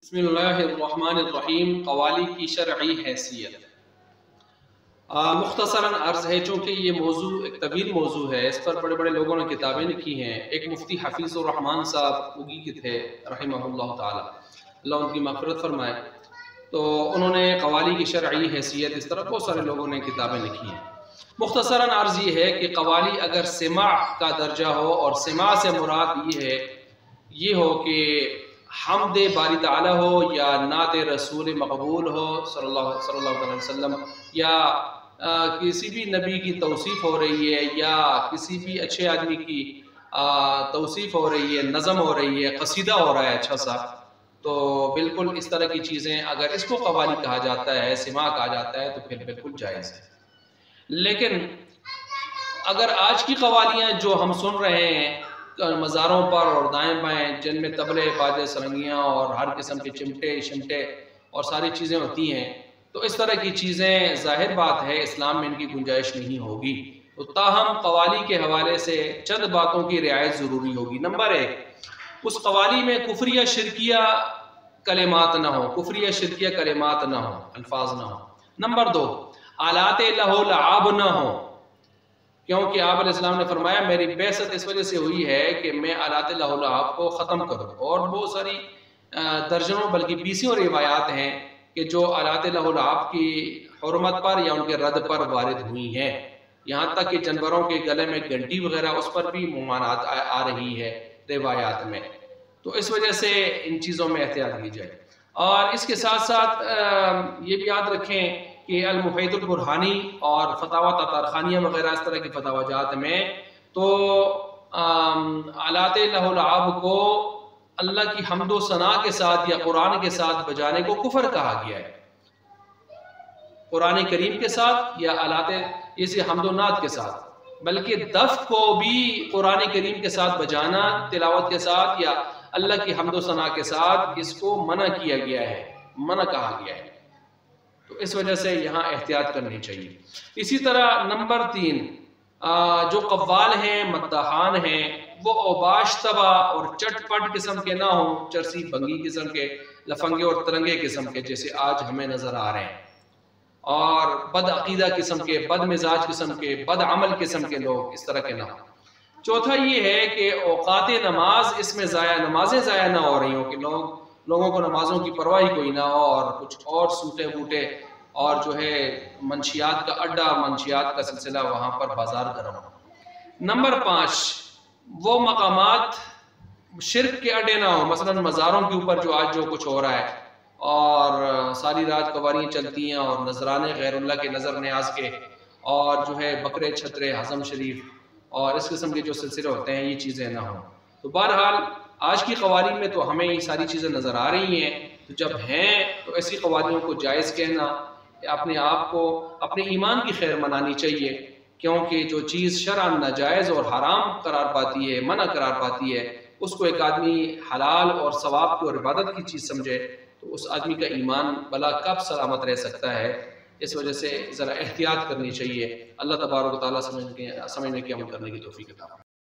बिस्मिल्लाहिर्रहमानिर्रहीम। क़वाली की शरई हैसियत मुख्तसरन अर्ज़ है, चूँकि ये मौजू एक तवील मौजू है, इस पर बड़े बड़े लोगों ने किताबें लिखी हैं। एक मुफ्ती हफीज़ुर रहमान साहब उगी के थे रहमहुल्लाह ताला, अल्लाह उनकी मग़फ़िरत फरमाए। तो उन्होंने क़वाली की शरई हैसियत, इस तरह बहुत सारे लोगों ने किताबें लिखी हैं। मुख्तसरन अर्ज़ ये है कि क़वाली अगर सिमा का दर्जा हो, और सिमा से मुराद ये हो कि हमदे बारी ताला हो या नात रसूल मकबूल हो सल्लल्लाहु अलैहि वसल्लम, या किसी भी नबी की तौसीफ़ हो रही है, या किसी भी अच्छे आदमी की तौसीफ़ हो रही है, नज़म हो रही है, क़सीदा हो रहा है अच्छा सा, तो बिल्कुल इस तरह की चीज़ें अगर इसको क़वाली कहा जाता है, सिमा कहा जाता है, तो फिर बिल्कुल जायज़ है। लेकिन अगर आज की क़वालियाँ जो हम सुन रहे हैं मज़ारों पर और दाएँ बाएँ, जिनमें तबले बाजे सरंगियाँ और हर किस्म के चिमटे शिमटे और सारी चीज़ें होती हैं, तो इस तरह की चीज़ें ज़ाहिर बात है इस्लाम में इनकी गुंजाइश नहीं होगी। तो ताहम क़वाली के हवाले से चंद बातों की रियायत ज़रूरी होगी। नंबर 1, उस क़वाली में कुफ्र या शिरकिया कलिमात ना हो, कुफ्र या शिरकिया कलिमात ना हो, अल्फाज ना हो। नंबर 2, आलाते लहो लआब ना हो, क्योंकि आप अलैहिस्सलाम ने फरमाया मेरी बेअसत इस वजह से हुई है कि मैं आलाते लहो लआब को ख़त्म करूँ। और बहुत सारी दर्जनों बल्कि बीसियों रिवायात हैं कि जो आलाते लहो लआब की हुर्मत पर या उनके रद्द पर वारिद हुई हैं। यहाँ तक कि जानवरों के गले में घंटी वगैरह, उस पर भी मुमानात आ रही है रिवायात में। तो इस वजह से इन चीज़ों में एहतियात की जाए। और इसके साथ साथ ये भी याद रखें कि अल-मुफ़ीदुल बुरहानी और फतावा ततारखानिया वगैरह इस तरह की फतावाजात में तो आलाते लहो लआब को अल्लाह की हम्दो सना के साथ या कुरान के साथ बजाने को कुफ्र कहा गया है। कुरान करीम के साथ या आलाते इसे हम्दोनात के साथ, बल्कि दफ को भी कुरान करीम के साथ बजाना तिलावत के साथ या अल्लाह की हम्दो सना के साथ, इसको मना किया गया है, मना कहा गया है। तो इस वजह से यहाँ एहतियात करनी चाहिए। इसी तरह नंबर 3, जो कव्वाल हैं, मद्दाहान हैं, वो औबाश तबा और चटपट किस्म के ना हो, चरसी भंगी किस्म के, लफंगे और तरंगे किस्म के, जैसे आज हमें नज़र आ रहे हैं, और बद अकीदा किस्म के, बद मिजाज किस्म के, बद अमल किस्म के लोग इस तरह के ना हो। चौथा ये है कि औकात नमाज इसमें नमाजें ज़ाया ना हो रही हो, कि लोगों को नमाजों की परवाह ही कोई ना हो, और कुछ और सूटे बूटे और जो है मंशियात का अड्डा, मंशियात का सिलसिला, वहाँ पर बाजार गर्म हो। नंबर 5, वो मकामात शिर्क के अड्डे ना हो, मसलन मज़ारों के ऊपर जो आज जो कुछ हो रहा है, और सारी रात कवारियाँ चलती हैं और नजराने गैरुल्लाह के नज़र न्याज के, और जो है बकरे छतरे हज़म शरीफ और इस किस्म के जो सिलसिले होते हैं, ये चीज़ें ना हो। तो बहरहाल आज की क़वाली में तो हमें ये सारी चीज़ें नज़र आ रही हैं। तो जब हैं तो ऐसी क़वालियों को जायज़ कहना, अपने आप को अपने ईमान की खैर मनानी चाहिए, क्योंकि जो चीज़ शरअन नाजायज़ और हराम करार पाती है, मना करार पाती है, उसको एक आदमी हलाल और सवाब की और इबादत की चीज़ समझे, तो उस आदमी का ईमान भला कब सलामत रह सकता है। इस वजह से ज़रा एहतियात करनी चाहिए। अल्लाह तबारक व तआला समझने की अमल करने की तौफीक अता फरमाए।